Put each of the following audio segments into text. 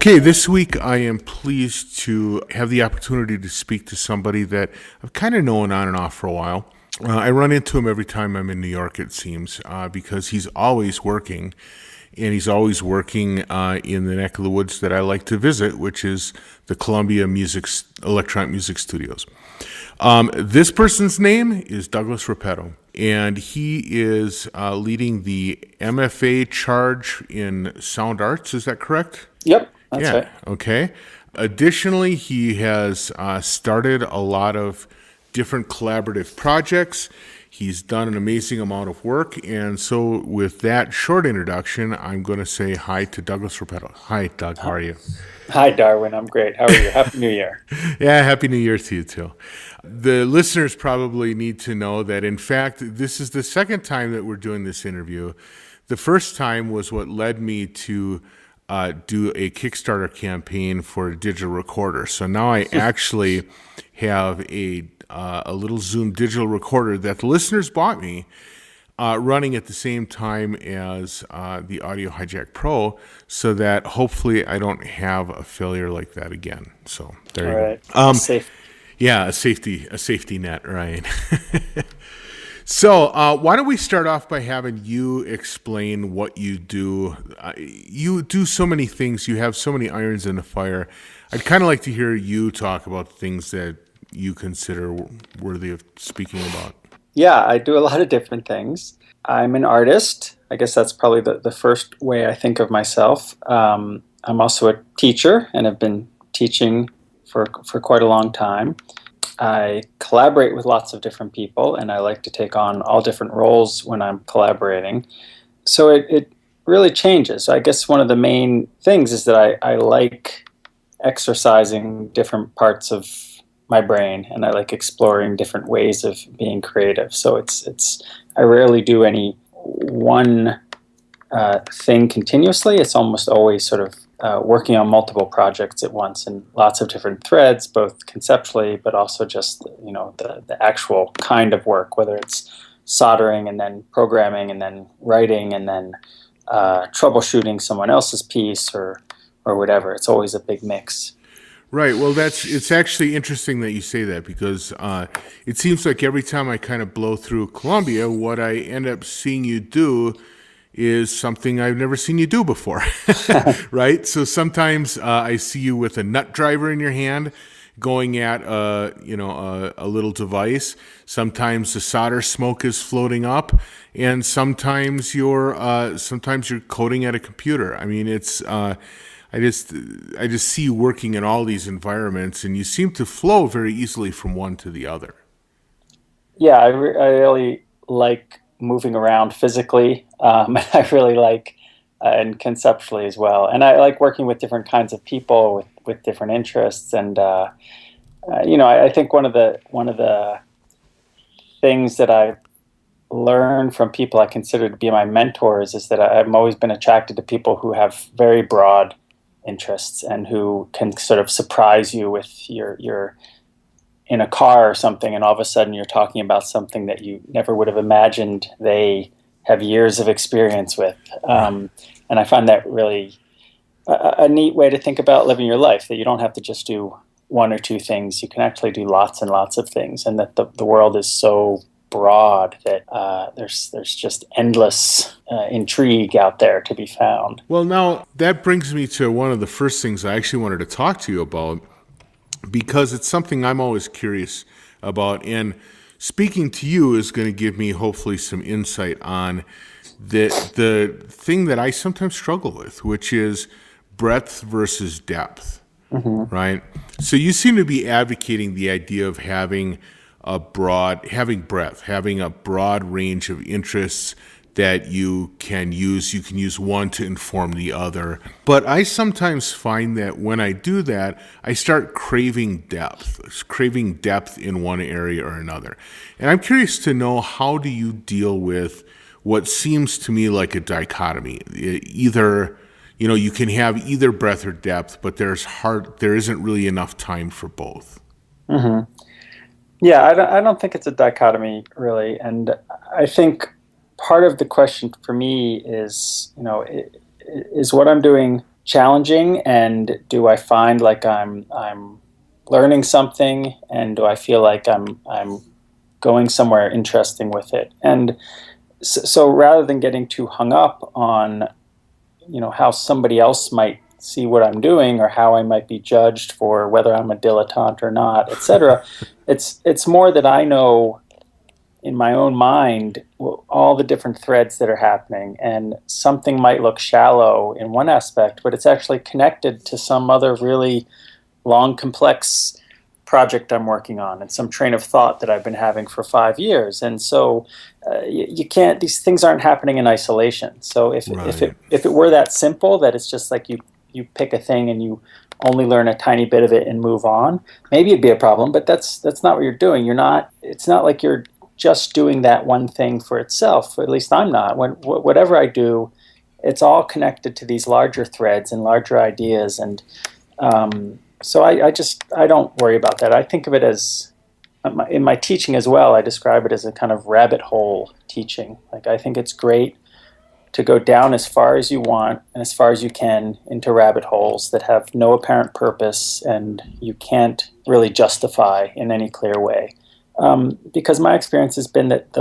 Okay, this week I am pleased to have the opportunity to speak to somebody that I've kind of known on and off for a while. I run into him every time I'm in New York, it seems, because he's always working, and he's always working in the neck of the woods that I like to visit, which is the Columbia Electronic Music Studios. This person's name is Douglas Repetto, and he is leading the MFA charge in Sound Arts. Is that correct? Yep, that's right. Okay. Additionally, he has started a lot of different collaborative projects. He's done an amazing amount of work. And so with that short introduction, I'm going to say hi to Douglas Repetto. Hi, Doug. How are you? Hi, Darwin. I'm great. How are you? Happy New Year. Yeah, Happy New Year to you, too. The listeners probably need to know that, in fact, this is the second time that we're doing this interview. The first time was what led me to do a Kickstarter campaign for a digital recorder. So now I actually have a little Zoom digital recorder that the listeners bought me, running at the same time as the Audio Hijack Pro, so that hopefully I don't have a failure like that again. So there you go. Safe. Yeah, a safety net, right? So why don't we start off by having you explain what you do? You do so many things. You have so many irons in the fire. I'd kind of like to hear you talk about things that you consider worthy of speaking about. Yeah, I do a lot of different things. I'm an artist. I guess that's probably the first way I think of myself. I'm also a teacher and have been teaching for quite a long time. I collaborate with lots of different people, and I like to take on all different roles when I'm collaborating. So it really changes. I guess one of the main things is that I like exercising different parts of my brain, and I like exploring different ways of being creative. So I rarely do any one thing continuously. It's almost always sort of working on multiple projects at once and lots of different threads, both conceptually, but also just, the actual kind of work, whether it's soldering and then programming and then writing and then troubleshooting someone else's piece or whatever. It's always a big mix. Right. Well, it's actually interesting that you say that, because it seems like every time I kind of blow through Columbia, what I end up seeing you do is something I've never seen you do before, right? So sometimes I see you with a nut driver in your hand going at a little device. Sometimes the solder smoke is floating up, and sometimes you're coding at a computer. I mean, it's I just see you working in all these environments, and you seem to flow very easily from one to the other. Yeah, I really like moving around physically. I really like and conceptually as well. And I like working with different kinds of people with different interests. And I think one of the things that I learned from people I consider to be my mentors is that I've always been attracted to people who have very broad interests and who can sort of surprise you with your in a car or something, and all of a sudden you're talking about something that you never would have imagined they have years of experience with. And I find that really a neat way to think about living your life, that you don't have to just do one or two things. You can actually do lots and lots of things, and that the world is so broad that there's just endless intrigue out there to be found. Well, now that brings me to one of the first things I actually wanted to talk to you about, because it's something I'm always curious about, and speaking to you is going to give me hopefully some insight on the thing that I sometimes struggle with, which is breadth versus depth, right? So you seem to be advocating the idea of having breadth, having a broad range of interests that you can use. You can use one to inform the other. But I sometimes find that when I do that, I start craving depth in one area or another. And I'm curious to know, how do you deal with what seems to me like a dichotomy? Either, you can have either breadth or depth, but there isn't really enough time for both. Mm-hmm. Yeah, I don't think it's a dichotomy, really. And I think part of the question for me is, is what I'm doing challenging, and do I find like I'm learning something, and do I feel like I'm going somewhere interesting with it? And so rather than getting too hung up on, how somebody else might see what I'm doing, or how I might be judged for whether I'm a dilettante or not, etc., it's more that I know in my own mind all the different threads that are happening, and something might look shallow in one aspect, but it's actually connected to some other really long, complex project I'm working on, and some train of thought that I've been having for 5 years. And so you can't, these things aren't happening in isolation. So if it were that simple, that it's just like you pick a thing and you only learn a tiny bit of it and move on, maybe it'd be a problem, but that's not what you're doing. It's not like you're just doing that one thing for itself. At least I'm not. Whatever I do, it's all connected to these larger threads and larger ideas. And so I don't worry about that. I think of it as, in my teaching as well, I describe it as a kind of rabbit hole teaching. Like, I think it's great to go down as far as you want and as far as you can into rabbit holes that have no apparent purpose and you can't really justify in any clear way. Because my experience has been that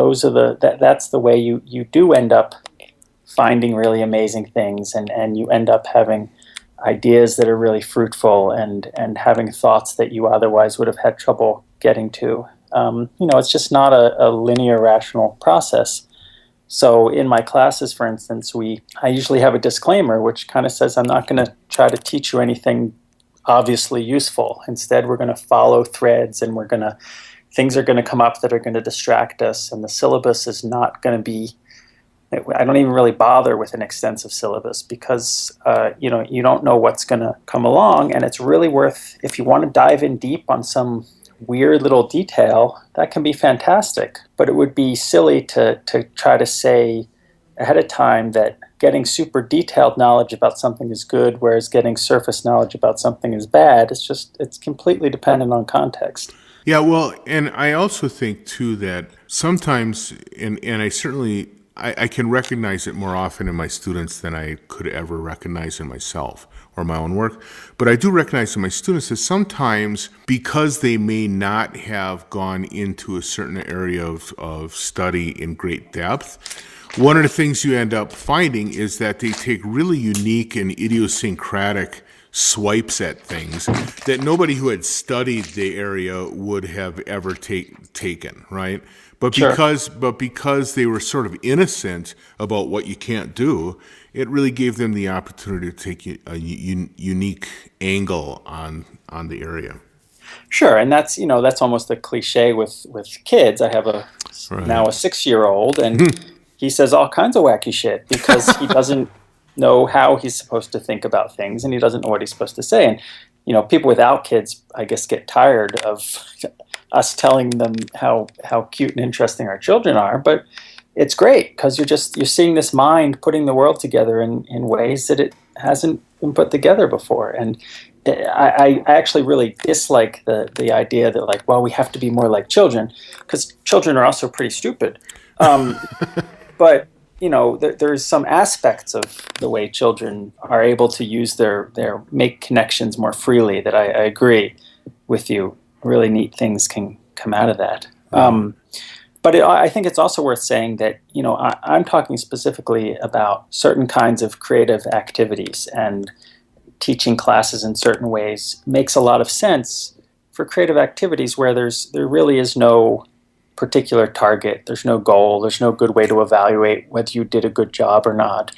that's the way you do end up finding really amazing things, and you end up having ideas that are really fruitful, and having thoughts that you otherwise would have had trouble getting to. It's just not a linear, rational process. So in my classes, for instance, I usually have a disclaimer which kind of says I'm not going to try to teach you anything obviously useful. Instead, we're going to follow threads, and things are going to come up that are going to distract us, and the syllabus is not going to be, I don't even really bother with an extensive syllabus, because you don't know what's going to come along, and it's really worth, if you want to dive in deep on some weird little detail, that can be fantastic. But it would be silly to try to say ahead of time that getting super detailed knowledge about something is good, whereas getting surface knowledge about something is bad. It's completely dependent on context. Yeah, well, and I also think, too, that sometimes, and I certainly, I can recognize it more often in my students than I could ever recognize in myself or my own work. But I do recognize in my students that sometimes, because they may not have gone into a certain area of study in great depth, one of the things you end up finding is that they take really unique and idiosyncratic swipes at things that nobody who had studied the area would have ever taken, right? But Sure. because they were sort of innocent about what you can't do, it really gave them the opportunity to take a unique angle on the area. Sure, and that's almost a cliche with kids. I have now a 6-year-old, and he says all kinds of wacky shit because he doesn't know how he's supposed to think about things, and he doesn't know what he's supposed to say. And people without kids, I guess, get tired of us telling them how cute and interesting our children are. But it's great because you're seeing this mind putting the world together in ways that it hasn't been put together before. And I actually really dislike the idea that, like, well, we have to be more like children, because children are also pretty stupid. But there's some aspects of the way children are able to use their make connections more freely that I agree with you. Really neat things can come out of that. But I think it's also worth saying that, I'm talking specifically about certain kinds of creative activities, and teaching classes in certain ways makes a lot of sense for creative activities where there really is no particular target, there's no goal, there's no good way to evaluate whether you did a good job or not.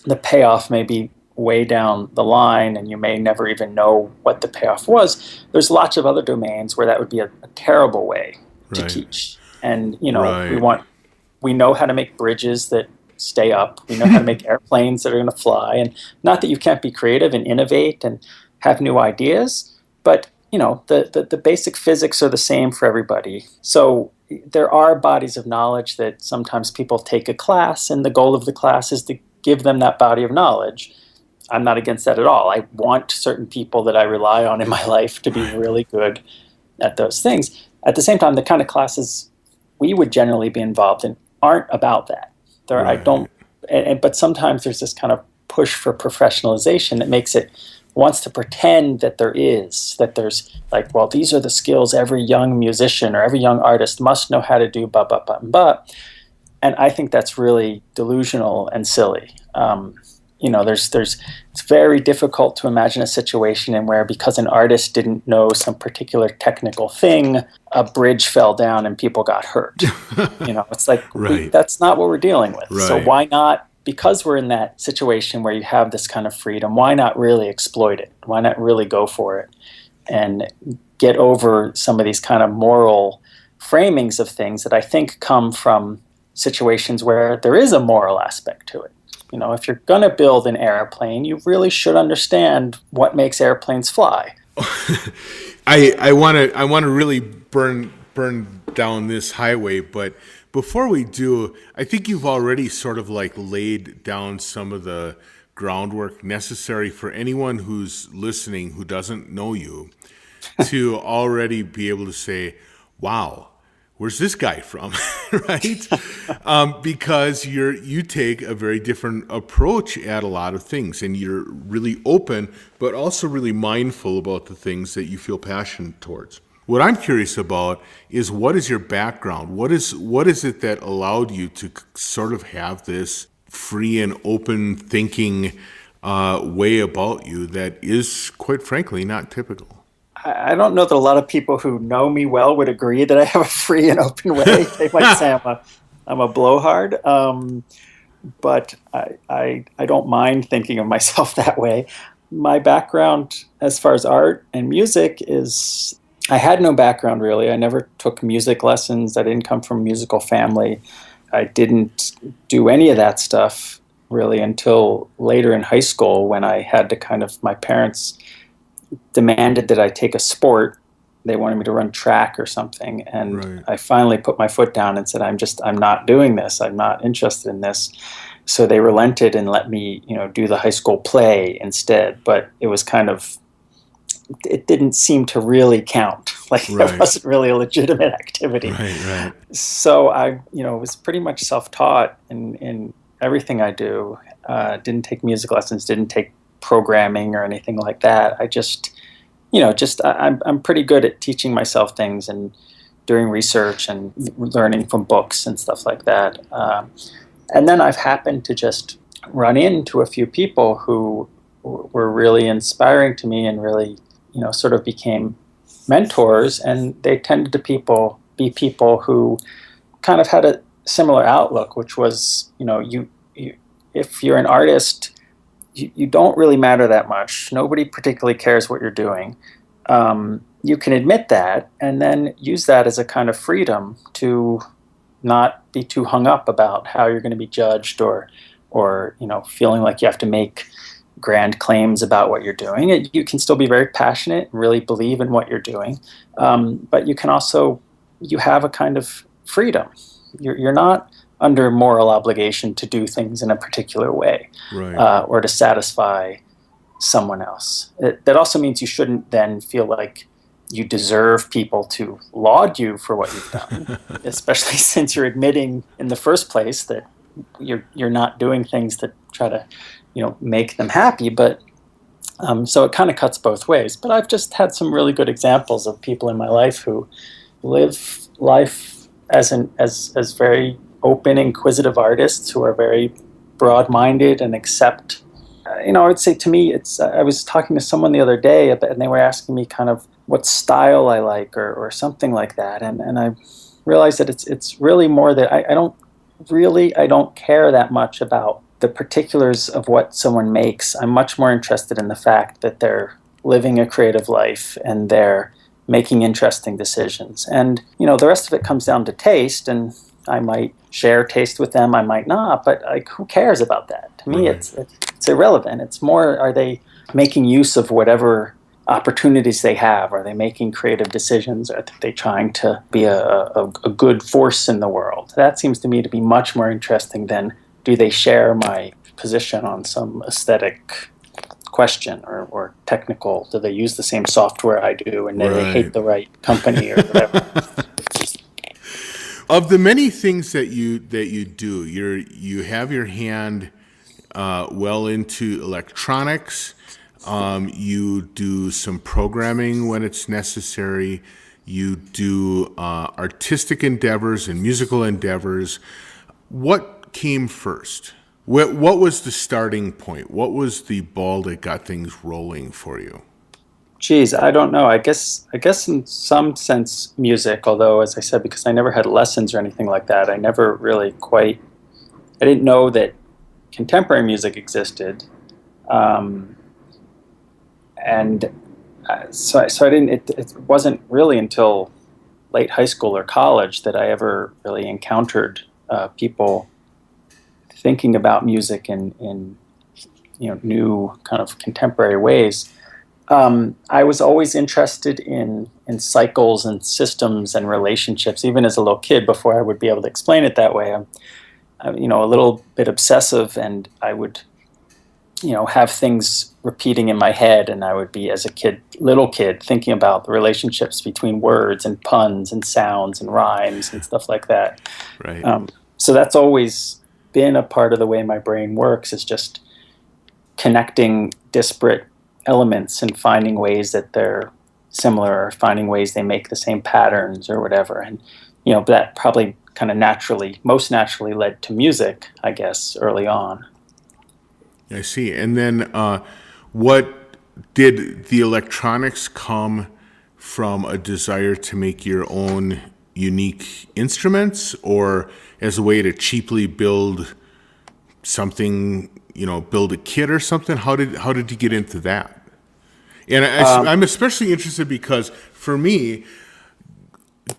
The payoff may be way down the line, and you may never even know what the payoff was. There's lots of other domains where that would be a terrible way to teach. And we know how to make bridges that stay up. We know how to make airplanes that are going to fly. And not that you can't be creative and innovate and have new ideas, but the basic physics are the same for everybody. So there are bodies of knowledge that sometimes people take a class, and the goal of the class is to give them that body of knowledge. I'm not against that at all. I want certain people that I rely on in my life to be really good at those things. At the same time, the kind of classes we would generally be involved in aren't about that. But sometimes there's this kind of push for professionalization that makes it wants to pretend that there's like, well, these are the skills every young musician or every young artist must know how to do, and I think that's really delusional and silly. It's very difficult to imagine a situation in where, because an artist didn't know some particular technical thing, a bridge fell down and people got hurt. It's like, right. That's not what we're dealing with. Right. So why not, because we're in that situation where you have this kind of freedom, why not really exploit it? Why not really go for it and get over some of these kind of moral framings of things that I think come from situations where there is a moral aspect to it. If you're going to build an airplane, you really should understand what makes airplanes fly. I want to really burn down this highway, but before we do, I think you've already sort of like laid down some of the groundwork necessary for anyone who's listening who doesn't know you to already be able to say, wow, where's this guy from? Right? Because you take a very different approach at a lot of things, and you're really open, but also really mindful about the things that you feel passionate towards. What I'm curious about is, what is your background? What is it that allowed you to sort of have this free and open thinking way about you that is, quite frankly, not typical? I don't know that a lot of people who know me well would agree that I have a free and open way. They might say I'm a blowhard, but I don't mind thinking of myself that way. My background as far as art and music is, I had no background really. I never took music lessons. I didn't come from a musical family. I didn't do any of that stuff really until later in high school, when I had to my parents demanded that I take a sport. They wanted me to run track or something. And right. I finally put my foot down and said, I'm not doing this. I'm not interested in this. So they relented and let me, do the high school play instead. But it was it didn't seem to really count. Like right. It wasn't really a legitimate activity. Right. So I, was pretty much self-taught in everything I do. Didn't take music lessons, didn't take programming or anything like that. I I'm pretty good at teaching myself things and doing research and learning from books and stuff like that. And then I've happened to just run into a few people who were really inspiring to me and really, sort of became mentors. And they tended to be people who kind of had a similar outlook, which was, if you're an artist, you don't really matter that much. Nobody particularly cares what you're doing. You can admit that and then use that as a kind of freedom to not be too hung up about how you're going to be judged or feeling like you have to make grand claims about what you're doing. You can still be very passionate and really believe in what you're doing. But you can also, you have a kind of freedom. You're not under moral obligation to do things in a particular way, right. Or to satisfy someone else. That also means you shouldn't then feel like you deserve people to laud you for what you've done, especially since you're admitting in the first place that you're not doing things that try to, make them happy. But so it kind of cuts both ways. But I've just had some really good examples of people in my life who live life as very open, inquisitive artists who are very broad-minded and accept. I would say to me, I was talking to someone the other day, and they were asking me kind of what style I like or something like that, and I realized that it's really more that I don't care that much about the particulars of what someone makes. I'm much more interested in the fact that they're living a creative life and they're making interesting decisions. And, the rest of it comes down to taste, and I might share taste with them, I might not, but who cares about that? To me, right. It's irrelevant. It's more, are they making use of whatever opportunities they have? Are they making creative decisions? Are they trying to be a good force in the world? That seems to me to be much more interesting than, do they share my position on some aesthetic question or technical? Do they use the same software I do, and do they hate the right company or whatever? Of the many things that you do, you have your hand well into electronics. You do some programming when it's necessary. You do artistic endeavors and musical endeavors. What came first? What was the starting point? What was the ball that got things rolling for you? Geez, I don't know. I guess in some sense music, although as I said, because I never had lessons or anything like that, I never really I didn't know that contemporary music existed. So I didn't. It wasn't really until late high school or college that I ever really encountered people thinking about music in new kind of contemporary ways. I was always interested in cycles and systems and relationships, even as a little kid. Before I would be able to explain it that way, I'm a little bit obsessive, and I would have things repeating in my head, and I would be, as a little kid, thinking about the relationships between words and puns and sounds and rhymes and stuff like that. Right. So that's always been a part of the way my brain works, is just connecting disparate elements and finding ways that they're similar, or finding ways they make the same patterns or whatever. And that probably kind of most naturally led to music, I guess, early on. I see. And then what did the electronics come from? A desire to make your own unique instruments, or as a way to cheaply build something, build a kit or something? How did you get into that? And I'm especially interested because for me,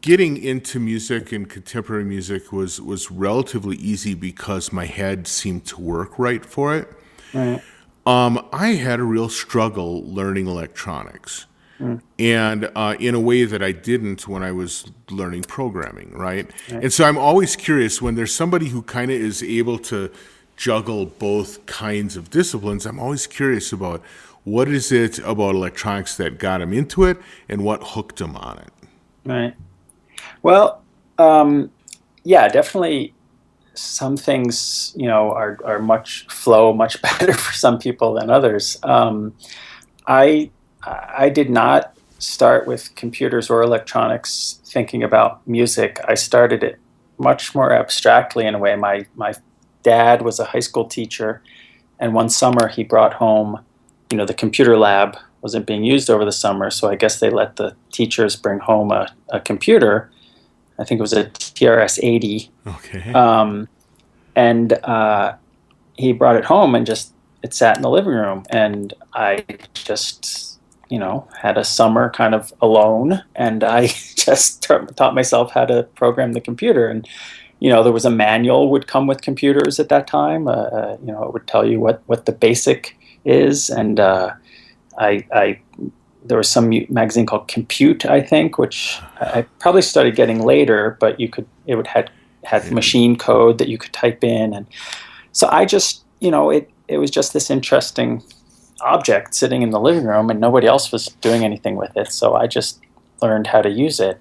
getting into music and contemporary music was relatively easy because my head seemed to work right for it. Right. I had a real struggle learning electronics, and in a way that I didn't when I was learning programming, right? And so I'm always curious when there's somebody who kind of is able to juggle both kinds of disciplines. I'm always curious about what is it about electronics that got him into it, and what hooked him on it. Right. Well, yeah, definitely. Some things, are much better for some people than others. I did not start with computers or electronics thinking about music. I started it much more abstractly in a way. My dad was a high school teacher, and one summer he brought home, the computer lab wasn't being used over the summer, so I guess they let the teachers bring home a computer. I think it was a TRS-80. Okay. And he brought it home, and it sat in the living room. And I just, had a summer kind of alone, and I just taught myself how to program the computer. And, there was a manual would come with computers at that time. It would tell you what the basic is. And there was some magazine called Compute, I think, which I probably started getting later, but it would had machine code that you could type in. And so I just, it was just this interesting object sitting in the living room, and nobody else was doing anything with it. So I just learned how to use it.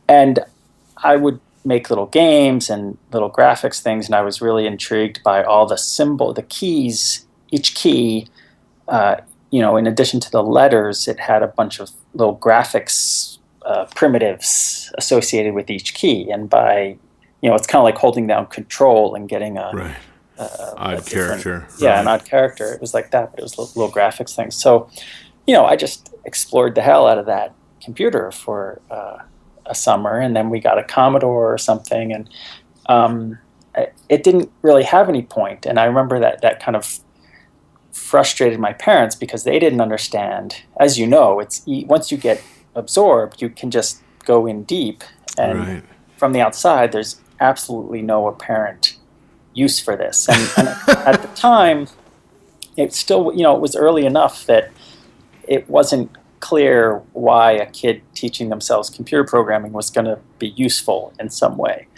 And I would make little games and little graphics things, and I was really intrigued by all the keys, each key, in addition to the letters, it had a bunch of little graphics primitives associated with each key. And by, it's kind of like holding down control and getting a odd character. Yeah, an odd character. It was like that, but it was little graphics things. So, I just explored the hell out of that computer for a summer, and then we got a Commodore or something, and it didn't really have any point. And I remember that kind of frustrated my parents because they didn't understand. As you know, it's once you get absorbed, you can just go in deep, and from the outside, there's absolutely no apparent use for this. And at the time, it still, it was early enough that it wasn't clear why a kid teaching themselves computer programming was going to be useful in some way.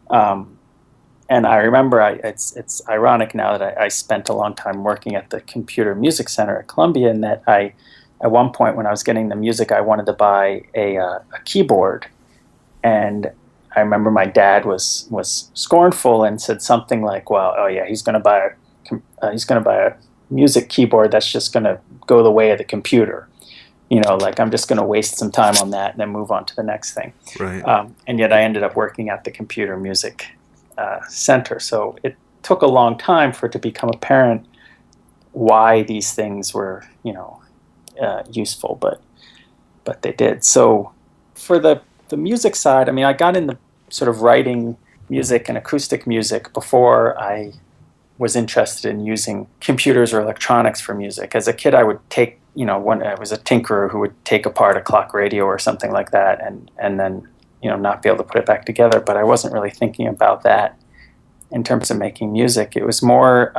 And I remember, it's ironic now that I spent a long time working at the Computer Music Center at Columbia, and that at one point when I was getting the music, I wanted to buy a keyboard. And I remember my dad was scornful and said something like, well, oh yeah, he's going to buy he's going to buy a music keyboard that's just going to go the way of the computer. Like I'm just going to waste some time on that and then move on to the next thing. Right. And yet I ended up working at the Computer Music Center. So it took a long time for it to become apparent why these things were, useful, but they did. So for the music side, I got into sort of writing music and acoustic music before I was interested in using computers or electronics for music. As a kid, I would take, when I was a tinkerer who would take apart a clock radio or something like that and then, not be able to put it back together. But I wasn't really thinking about that in terms of making music. It was more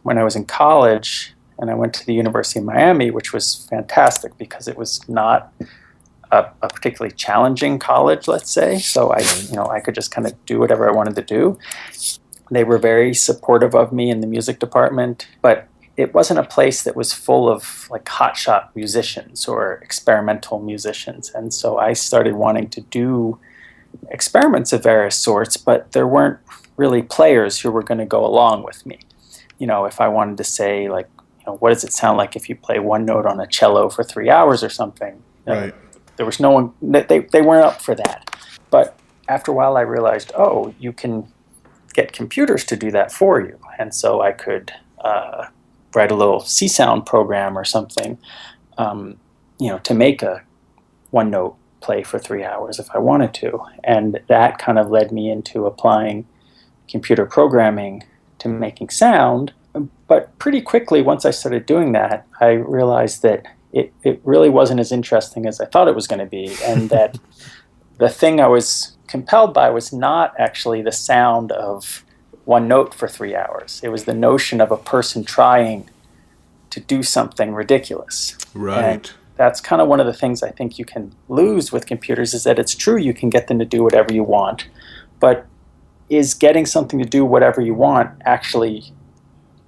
when I was in college and I went to the University of Miami, which was fantastic because it was not a particularly challenging college, let's say. So I could just kind of do whatever I wanted to do. They were very supportive of me in the music department, but it wasn't a place that was full of like hotshot musicians or experimental musicians. And so I started wanting to do experiments of various sorts, but there weren't really players who were going to go along with me. If I wanted to say, like, what does it sound like if you play one note on a cello for 3 hours or something? Right. There was no one, they weren't up for that. But after a while I realized, you can get computers to do that for you. And so I could write a little C-Sound program or something, to make a one note play for 3 hours if I wanted to. And that kind of led me into applying computer programming to making sound. But pretty quickly, once I started doing that, I realized that it really wasn't as interesting as I thought it was going to be, and that the thing I was compelled by was not actually the sound of one note for 3 hours. It was the notion of a person trying to do something ridiculous. Right. And that's kind of one of the things I think you can lose with computers, is that it's true you can get them to do whatever you want, but is getting something to do whatever you want actually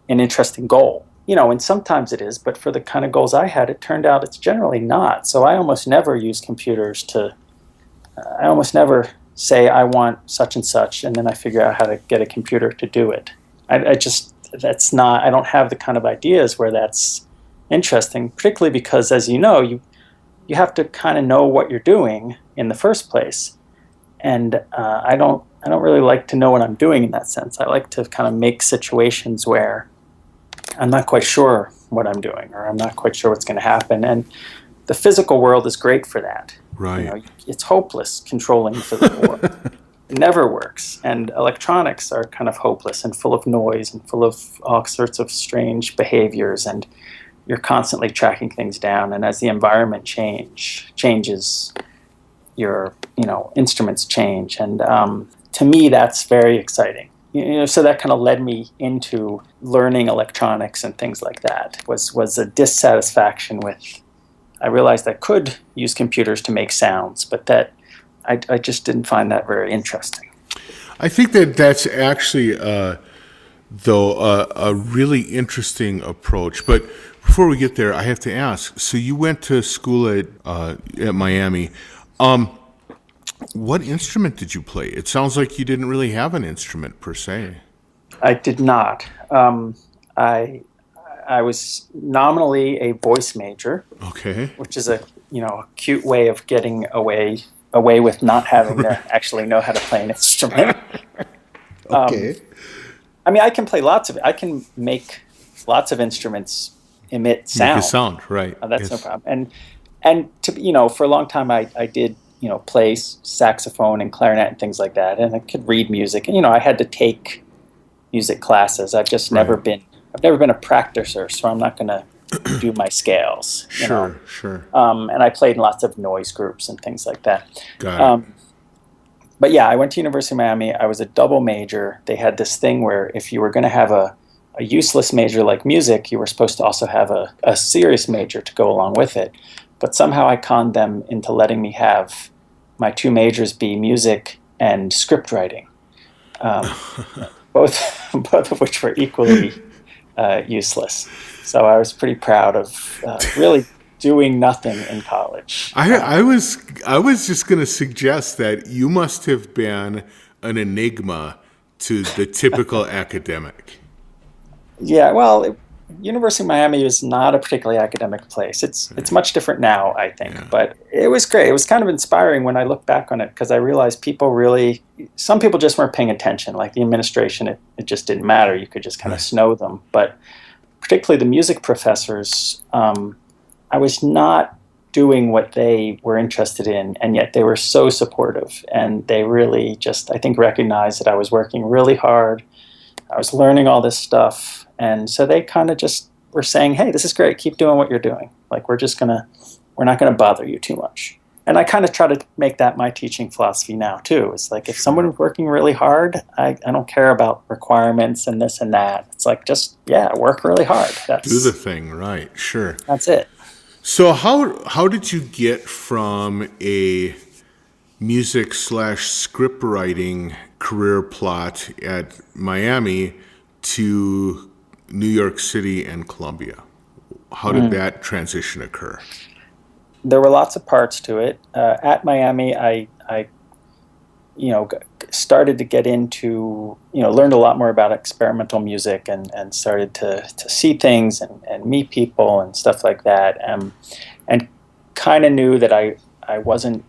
an interesting goal? And sometimes it is, but for the kind of goals I had, it turned out it's generally not. So I almost never use computers I almost never say I want such and such, and then I figure out how to get a computer to do it. I don't have the kind of ideas where that's interesting, particularly because, as you have to kind of know what you're doing in the first place. And I don't really like to know what I'm doing in that sense. I like to kind of make situations where I'm not quite sure what I'm doing, or I'm not quite sure what's going to happen. And the physical world is great for that. Right. It's hopeless controlling the physical world. It never works. And electronics are kind of hopeless and full of noise and full of all sorts of strange behaviors, and you're constantly tracking things down. And as the environment changes, your instruments change. And to me, that's very exciting. So that kind of led me into learning electronics and things like that. Was a dissatisfaction with. I realized I could use computers to make sounds, but that I just didn't find that very interesting. I think that's actually, though, a really interesting approach. But before we get there, I have to ask. So you went to school at Miami. What instrument did you play? It sounds like you didn't really have an instrument per se. I did not. I was nominally a voice major. Okay. Which is a cute way of getting away with not having to actually know how to play an instrument. Okay. I can play I can make lots of instruments emit sound. Make a sound, right? That's no problem. And to for a long time I did play saxophone and clarinet and things like that, and I could read music. And I had to take music classes. I've just never been a practicer, so I'm not going to do my scales. Sure. And I played in lots of noise groups and things like that. Got it. But yeah, I went to University of Miami. I was a double major. They had this thing where if you were going to have a useless major like music, you were supposed to also have a serious major to go along with it. But somehow I conned them into letting me have my two majors be music and script writing, both of which were equally useless. So I was pretty proud of really doing nothing in college. I was just going to suggest that you must have been an enigma to the typical academic. Yeah, well, University of Miami is not a particularly academic place. It's much different now, I think, Yeah. but it was great. It was kind of inspiring when I look back on it because I realized some people just weren't paying attention. Like the administration, it just didn't matter. You could just kind of Right. snow them. But particularly the music professors, I was not doing what they were interested in, and yet they were so supportive. And they really just, I think, recognized that I was working really hard. I was learning all this stuff. And so they kind of just were saying, hey, this is great. Keep doing what you're doing. Like, we're not going to bother you too much. And I kind of try to make that my teaching philosophy now, too. It's like, if someone is working really hard, I don't care about requirements and this and that. It's like, just, yeah, work really hard. Do the thing, right? Sure. That's it. So how did you get from a music/script writing career plot at Miami to New York City and Columbia? How did that transition occur? There were lots of parts to it. At Miami, I started to get into, learned a lot more about experimental music and started to see things and meet people and stuff like that. And kind of knew that I wasn't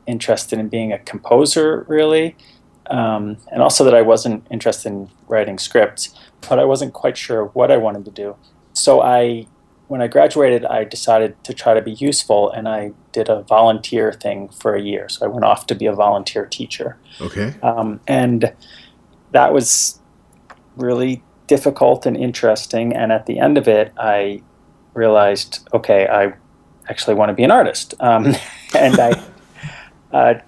interested in being a composer, really. And also that I wasn't interested in writing scripts, but I wasn't quite sure what I wanted to do. So when I graduated, I decided to try to be useful, and I did a volunteer thing for a year. So I went off to be a volunteer teacher. Okay. And that was really difficult and interesting. And at the end of it, I realized, okay, I actually want to be an artist. And I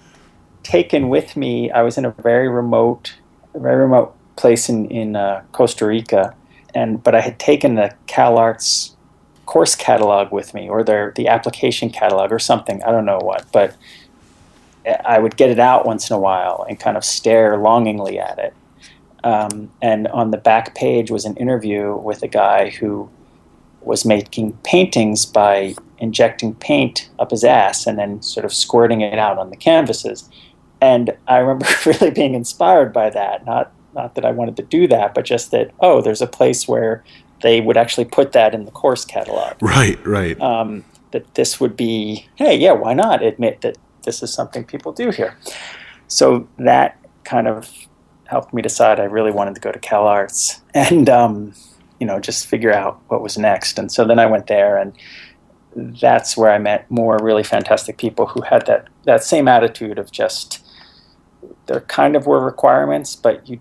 taken with me, I was in a very remote place in Costa Rica, but I had taken the CalArts course catalog with me, or the application catalog or something, I don't know what, but I would get it out once in a while and kind of stare longingly at it. And on the back page was an interview with a guy who was making paintings by injecting paint up his ass and then sort of squirting it out on the canvases. And I remember really being inspired by that, not that I wanted to do that, but just that, oh, there's a place where they would actually put that in the course catalog. Right. That this would be, hey, yeah, why not admit that this is something people do here? So that kind of helped me decide I really wanted to go to CalArts and, just figure out what was next. And so then I went there, and that's where I met more really fantastic people who had that same attitude of just, there kind of were requirements, but you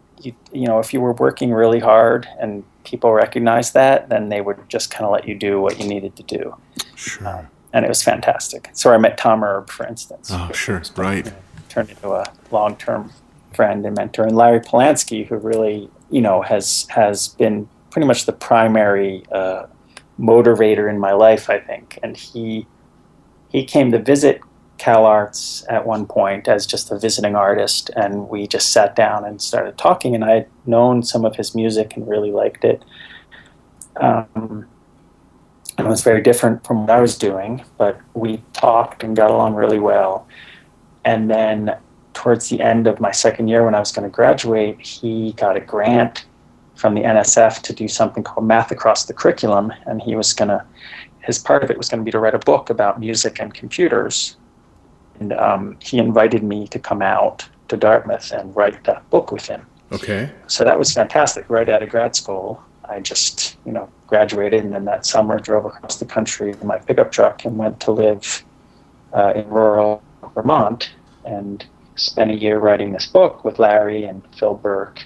if you were working really hard and people recognized that, then they would just kind of let you do what you needed to do. Sure. And it was fantastic. So I met Tom Erb, for instance. Oh, sure. Right. Turned into a long-term friend and mentor. And Larry Polanski, who really, has been pretty much the primary motivator in my life, I think. And he came to visit CalArts at one point as just a visiting artist, and we just sat down and started talking, and I had known some of his music and really liked it. And it was very different from what I was doing, but we talked and got along really well. And then towards the end of my second year, when I was going to graduate, he got a grant from the NSF to do something called Math Across the Curriculum, and his part of it was going to be to write a book about music and computers. And he invited me to come out to Dartmouth and write that book with him. Okay. So that was fantastic. Right out of grad school, I just, graduated, and then that summer drove across the country in my pickup truck and went to live in rural Vermont and spent a year writing this book with Larry and Phil Burke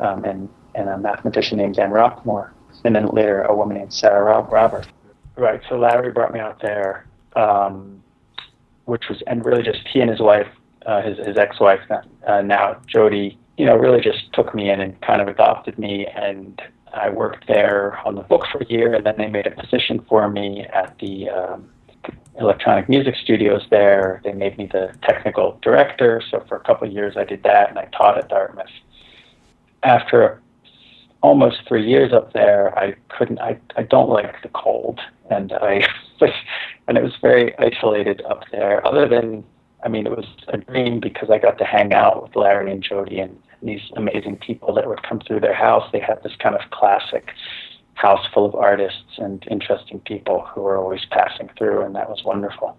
and a mathematician named Dan Rockmore, and then later a woman named Sarah Robert. Right, so Larry brought me out there, and really just he and his wife, his ex-wife, now Jody, really just took me in and kind of adopted me, and I worked there on the book for a year, and then they made a position for me at the electronic music studios there. They made me the technical director, so for a couple of years I did that, and I taught at Dartmouth. After almost 3 years up there, I don't like the cold, and and it was very isolated up there, other than, it was a dream because I got to hang out with Larry and Jody and these amazing people that would come through their house. They had this kind of classic house full of artists and interesting people who were always passing through, and that was wonderful.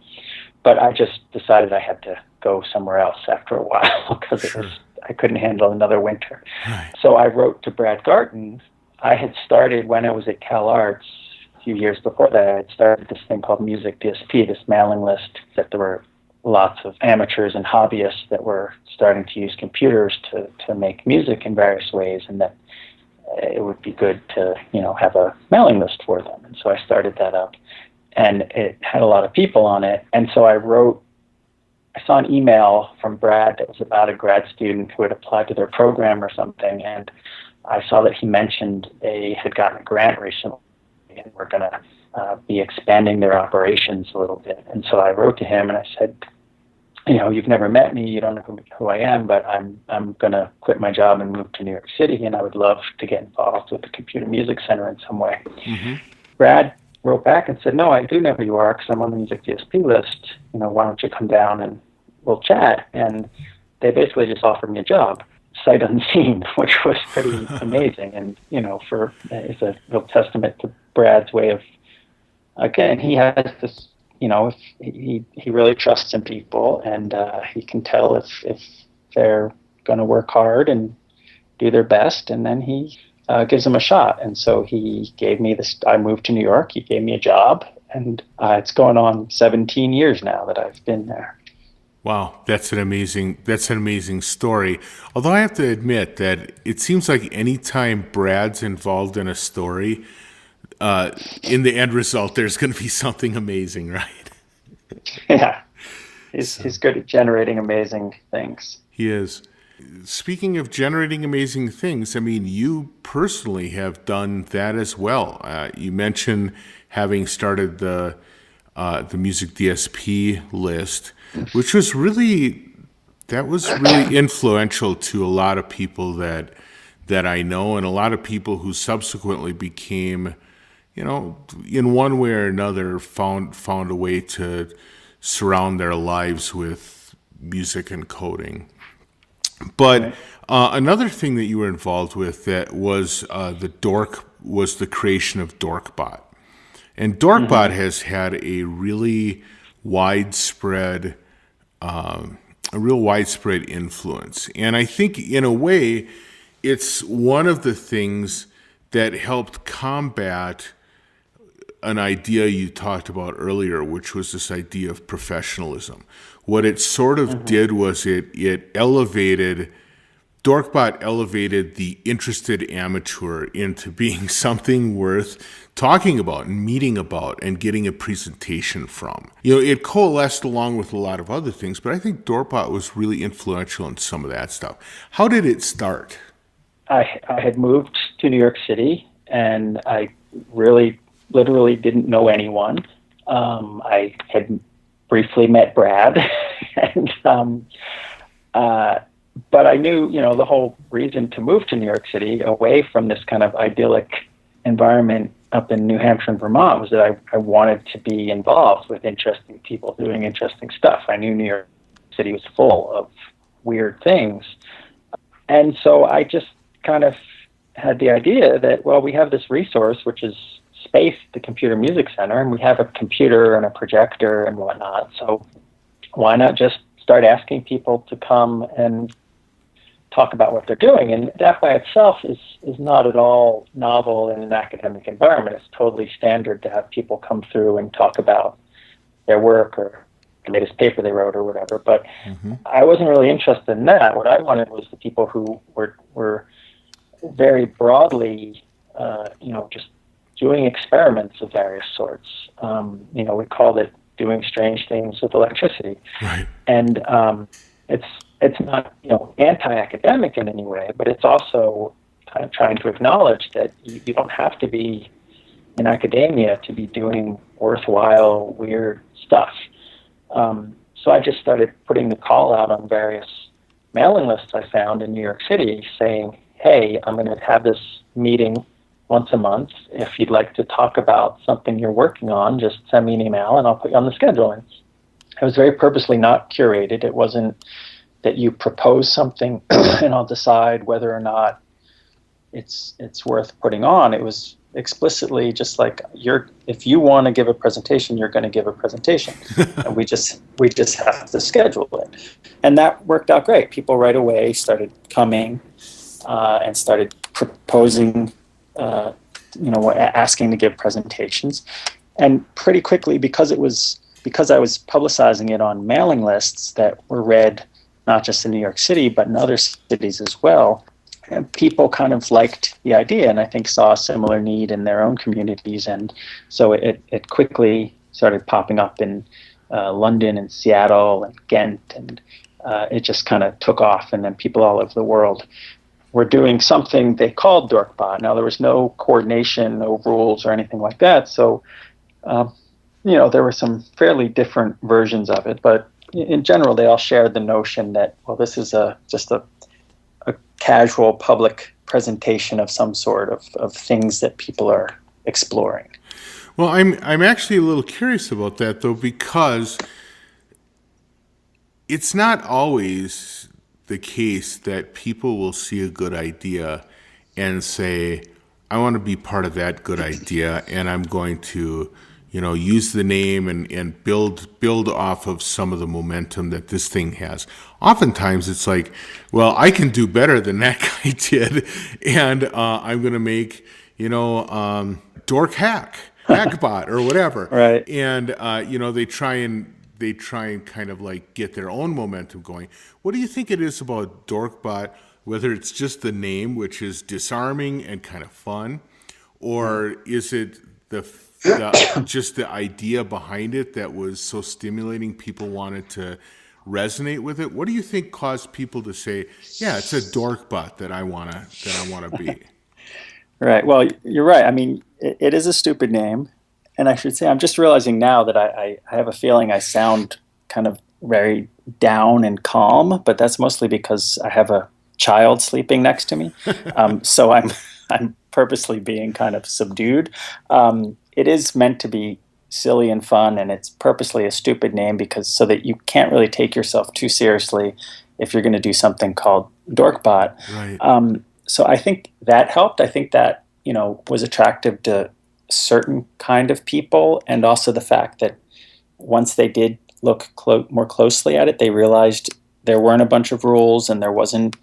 But I just decided I had to go somewhere else after a while because I couldn't handle another winter. Right. So I wrote to Brad Garton. I had started when I was at Cal Arts a few years before that. I had started this thing called music-dsp, this mailing list that there were lots of amateurs and hobbyists that were starting to use computers to make music in various ways, and that it would be good to, have a mailing list for them. And so I started that up, and it had a lot of people on it. And so I saw an email from Brad that was about a grad student who had applied to their program or something, and I saw that he mentioned they had gotten a grant recently and were going to be expanding their operations a little bit. And so I wrote to him and I said, you've never met me, you don't know who I am, but I'm going to quit my job and move to New York City, and I would love to get involved with the Computer Music Center in some way. Mm-hmm. Brad wrote back and said, no, I do know who you are because I'm on the music-dsp list. Why don't you come down and we'll chat? And they basically just offered me a job, sight unseen, which was pretty amazing. And, it's a real testament to Brad's way of, again, he has this, he really trusts in people, and he can tell if they're going to work hard and do their best, and then he gives them a shot. And so he gave me this. I moved to New York. He gave me a job, and it's going on 17 years now that I've been there. Wow, that's an amazing story. Although I have to admit that it seems like anytime Brad's involved in a story, in the end result, there's going to be something amazing, right? Yeah, he's good at generating amazing things. He is. Speaking of generating amazing things, I mean, you personally have done that as well. You mentioned having started the music-dsp list, which was really influential to a lot of people that I know, and a lot of people who subsequently became, in one way or another, found a way to surround their lives with music and coding. But another thing that you were involved with that was the creation of dorkbot. And dorkbot has had a really widespread influence. And I think in a way, it's one of the things that helped combat an idea you talked about earlier, which was this idea of professionalism. What it sort of did was dorkbot elevated the interested amateur into being something worth talking about and meeting about and getting a presentation from. It coalesced along with a lot of other things, but I think dorkbot was really influential in some of that stuff. How did it start? I had moved to New York City, and I really literally didn't know anyone. I had briefly met Brad, and but I knew, the whole reason to move to New York City, away from this kind of idyllic environment up in New Hampshire and Vermont, was that I wanted to be involved with interesting people doing interesting stuff. I knew New York City was full of weird things. And so I just kind of had the idea that, well, we have this resource, which is space, the Computer Music Center, and we have a computer and a projector and whatnot. So why not just start asking people to come and talk about what they're doing? And that by itself is not at all novel in an academic environment. It's totally standard to have people come through and talk about their work or the latest paper they wrote or whatever. But I wasn't really interested in that. What I wanted was the people who were very broadly, just doing experiments of various sorts. We called it doing strange things with electricity. Right. And it's not, anti-academic in any way, but it's also kind of trying to acknowledge that you don't have to be in academia to be doing worthwhile, weird stuff. So I just started putting the call out on various mailing lists I found in New York City saying, hey, I'm going to have this meeting once a month. If you'd like to talk about something you're working on, just send me an email and I'll put you on the schedule. And it was very purposely not curated. It wasn't that you propose something and I'll decide whether or not it's worth putting on. It was explicitly just like, if you want to give a presentation, you're going to give a presentation, and we just have to schedule it. And that worked out great. People right away started coming and started proposing, asking to give presentations, and pretty quickly, because I was publicizing it on mailing lists that were read not just in New York City but in other cities as well. And people kind of liked the idea, and I think saw a similar need in their own communities, and so it quickly started popping up in London and Seattle and Ghent, and it just kind of took off, and then people all over the world were doing something they called dorkbot. Now, there was no coordination, no rules or anything like that, so there were some fairly different versions of it, but in general they all shared the notion that, well, this is just a casual public presentation of some sort of things that people are exploring. Well, I'm actually a little curious about that, though, because it's not always the case that people will see a good idea and say, I want to be part of that good idea, and I'm going to use the name and build off of some of the momentum that this thing has. Oftentimes it's like, well, I can do better than that guy did, and I'm going to make, dork hackbot or whatever. Right. And, they try and kind of like get their own momentum going. What do you think it is about dorkbot, whether it's just the name, which is disarming and kind of fun, or is it just the idea behind it that was so stimulating, people wanted to resonate with it? What do you think caused people to say, yeah, it's a dorkbot that I wanna be? Right. Well, you're right. I mean, it is a stupid name, and I should say, I'm just realizing now that I have a feeling I sound kind of very down and calm, but that's mostly because I have a child sleeping next to me. So I'm purposely being kind of subdued. It is meant to be silly and fun, and it's purposely a stupid name so that you can't really take yourself too seriously if you're going to do something called dorkbot. Right. So I think that helped. I think that was attractive to certain kind of people, and also the fact that once they did look more closely at it, they realized there weren't a bunch of rules, and there wasn't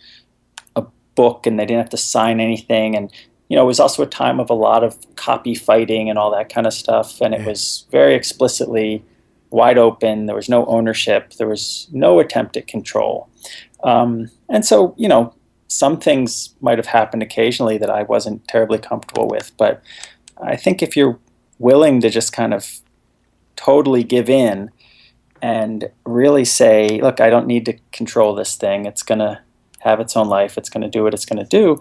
a book, and they didn't have to sign anything, and it was also a time of a lot of copy fighting and all that kind of stuff, and it was very explicitly wide open. There was no ownership. There was no attempt at control. And so, some things might have happened occasionally that I wasn't terribly comfortable with, but I think if you're willing to just kind of totally give in and really say, look, I don't need to control this thing. It's going to have its own life. It's going to do what it's going to do.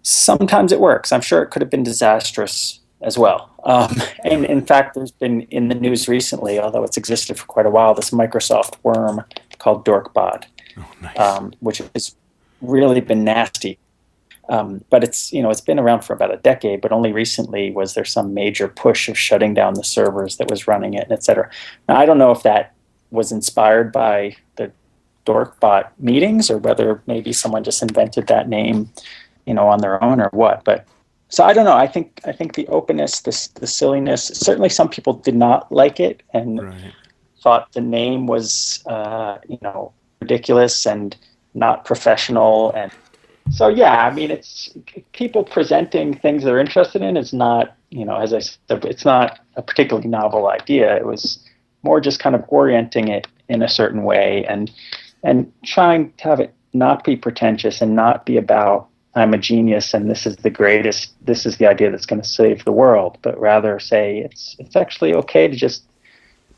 Sometimes it works. I'm sure it could have been disastrous as well. And in fact, there's been in the news recently, although it's existed for quite a while, this Microsoft worm called dorkbot, which has really been nasty. But it's been around for about a decade, but only recently was there some major push of shutting down the servers that was running it, et cetera. Now, I don't know if that was inspired by the dorkbot meetings or whether maybe someone just invented that name on their own or what, but so I don't know. I think the openness, the silliness. Certainly, some people did not like it and thought the name was, ridiculous and not professional. And so, yeah, I mean, it's people presenting things they're interested in is not, as I said, it's not a particularly novel idea. It was more just kind of orienting it in a certain way and trying to have it not be pretentious and not be about, I'm a genius and this is the greatest, this is the idea that's going to save the world, but rather say it's actually okay to just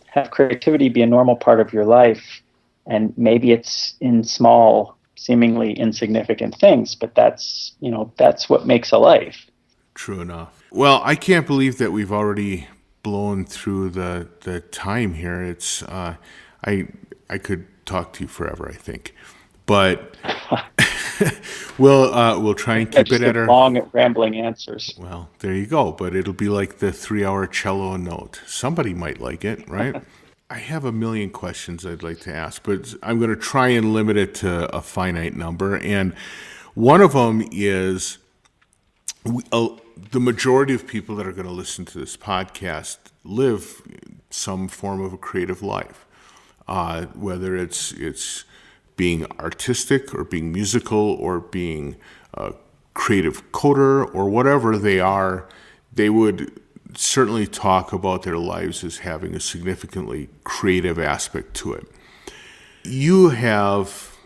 have creativity be a normal part of your life, and maybe it's in small, seemingly insignificant things, but that's what makes a life. True enough. Well, I can't believe that we've already blown through the time here. It's I could talk to you forever, I think, but we'll try and keep it at our long rambling answers. Well, there you go. But it'll be like the 3-hour cello note. Somebody might like it, right? I have a million questions I'd like to ask, but I'm going to try and limit it to a finite number. And one of them is, the majority of people that are going to listen to this podcast live some form of a creative life, whether it's being artistic or being musical or being a creative coder or whatever they are. They would certainly talk about their lives as having a significantly creative aspect to it. You have,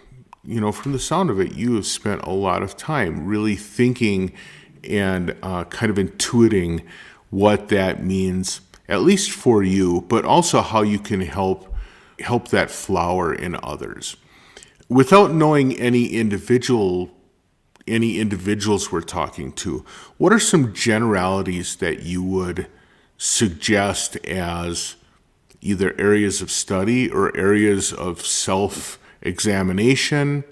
from the sound of it, you have spent a lot of time really thinking and kind of intuiting what that means, at least for you, but also how you can help that flower in others. Without knowing any individuals we're talking to, what are some generalities that you would suggest as either areas of study or areas of self-examination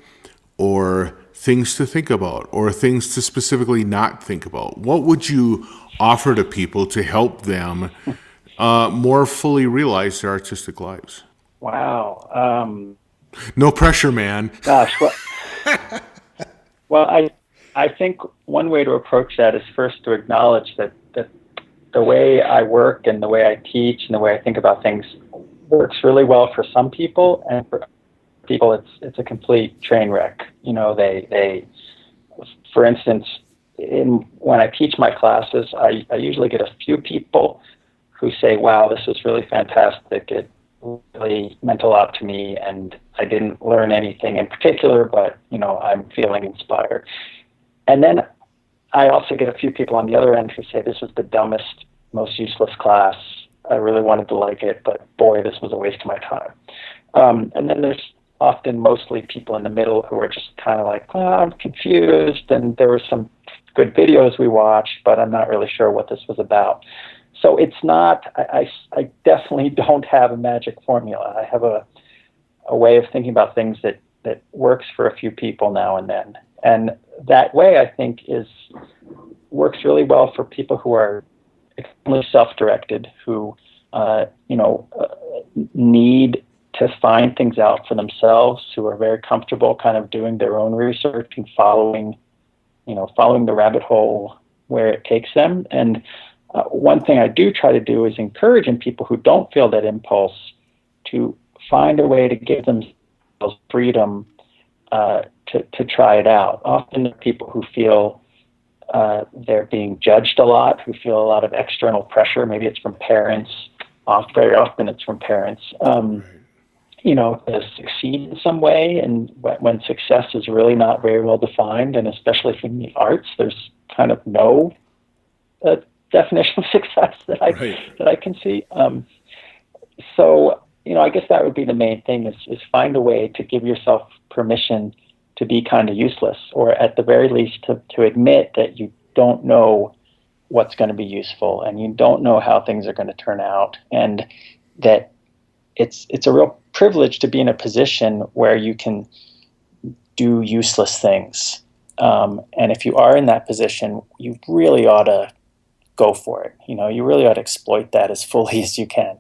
or things to think about or things to specifically not think about? What would you offer to people to help them more fully realize their artistic lives? Wow. No pressure, man. Gosh. Well, I think one way to approach that is first to acknowledge that the way I work and the way I teach and the way I think about things works really well for some people, and for people it's a complete train wreck. They for instance, when I teach my classes, I usually get a few people who say, "Wow, this was really fantastic. It really meant a lot to me, and I didn't learn anything in particular, but I'm feeling inspired." And then I also get a few people on the other end who say, "This was the dumbest, most useless class. I really wanted to like it, but boy, this was a waste of my time." And then there's often mostly people in the middle who are just kind of like, "Oh, I'm confused, and there were some good videos we watched, but I'm not really sure what this was about." So it's not, I definitely don't have a magic formula. I have a way of thinking about things that works for a few people now and then. And that way, I think, works really well for people who are extremely self-directed, who need to find things out for themselves, who are very comfortable kind of doing their own research and following the rabbit hole where it takes them. And one thing I do try to do is encourage in people who don't feel that impulse to find a way to give themselves freedom to try it out. Often the people who feel they're being judged a lot, who feel a lot of external pressure, maybe it's from parents, very often it's from parents, to succeed in some way. And when success is really not very well defined, and especially from the arts, there's kind of no definition of success that I can see. So I guess that would be the main thing is find a way to give yourself permission to be kind of useless, or at the very least to admit that you don't know what's going to be useful and you don't know how things are going to turn out, and that it's a real privilege to be in a position where you can do useless things. And if you are in that position, you really ought to go for it. You really ought to exploit that as fully as you can.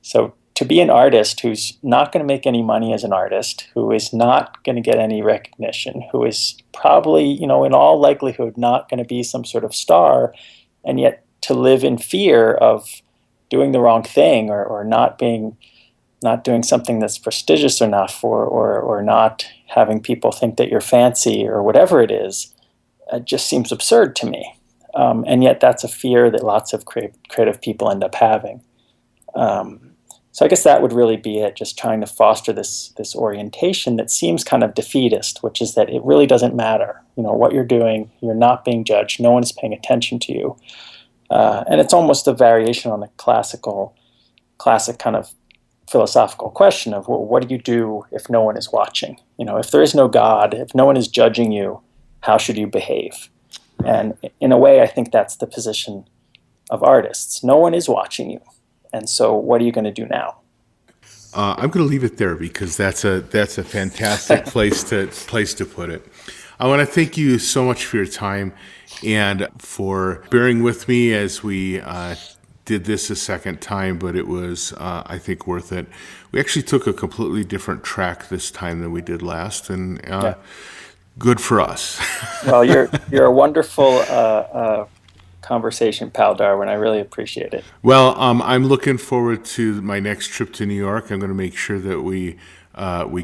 So to be an artist who's not going to make any money as an artist, who is not going to get any recognition, who is probably, in all likelihood, not going to be some sort of star, and yet to live in fear of doing the wrong thing or not doing something that's prestigious enough or not having people think that you're fancy or whatever it is, it just seems absurd to me. And yet that's a fear that lots of creative people end up having. So I guess that would really be it, just trying to foster this orientation that seems kind of defeatist, which is that it really doesn't matter. What you're doing, you're not being judged, no one is paying attention to you. And it's almost a variation on the classic kind of philosophical question of, well, what do you do if no one is watching? If there is no God, if no one is judging you, how should you behave? And in a way, I think that's the position of artists. No one is watching you. And so what are you going to do now? I'm going to leave it there because that's a fantastic place to put it. I want to thank you so much for your time and for bearing with me as we did this a second time, but it was, I think, worth it. We actually took a completely different track this time than we did last, and Good for us. Well, you're a wonderful conversation, pal, Darwin. I really appreciate it. Well, I'm looking forward to my next trip to New York. I'm going to make sure that we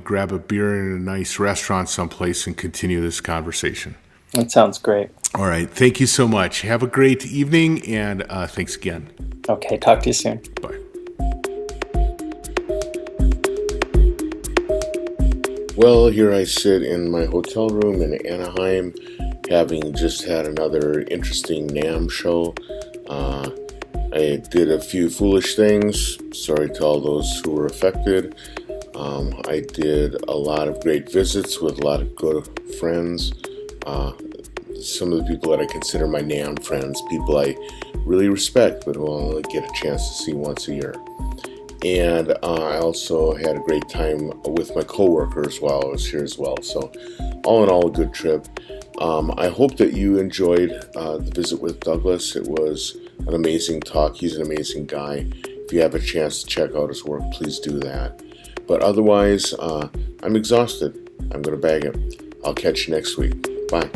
grab a beer in a nice restaurant someplace and continue this conversation. That sounds great. All right. Thank you so much. Have a great evening, and thanks again. Okay. Talk to you soon. Bye. Well, here I sit in my hotel room in Anaheim, having just had another interesting NAMM show. I did a few foolish things. Sorry to all those who were affected. I did a lot of great visits with a lot of good friends. Some of the people that I consider my NAMM friends, people I really respect but will only get a chance to see once a year. And I also had a great time with my coworkers while I was here as well. So all in all, a good trip. I hope that you enjoyed the visit with Douglas. It was an amazing talk. He's an amazing guy. If you have a chance to check out his work, please do that. But otherwise, I'm exhausted. I'm going to bag it. I'll catch you next week. Bye.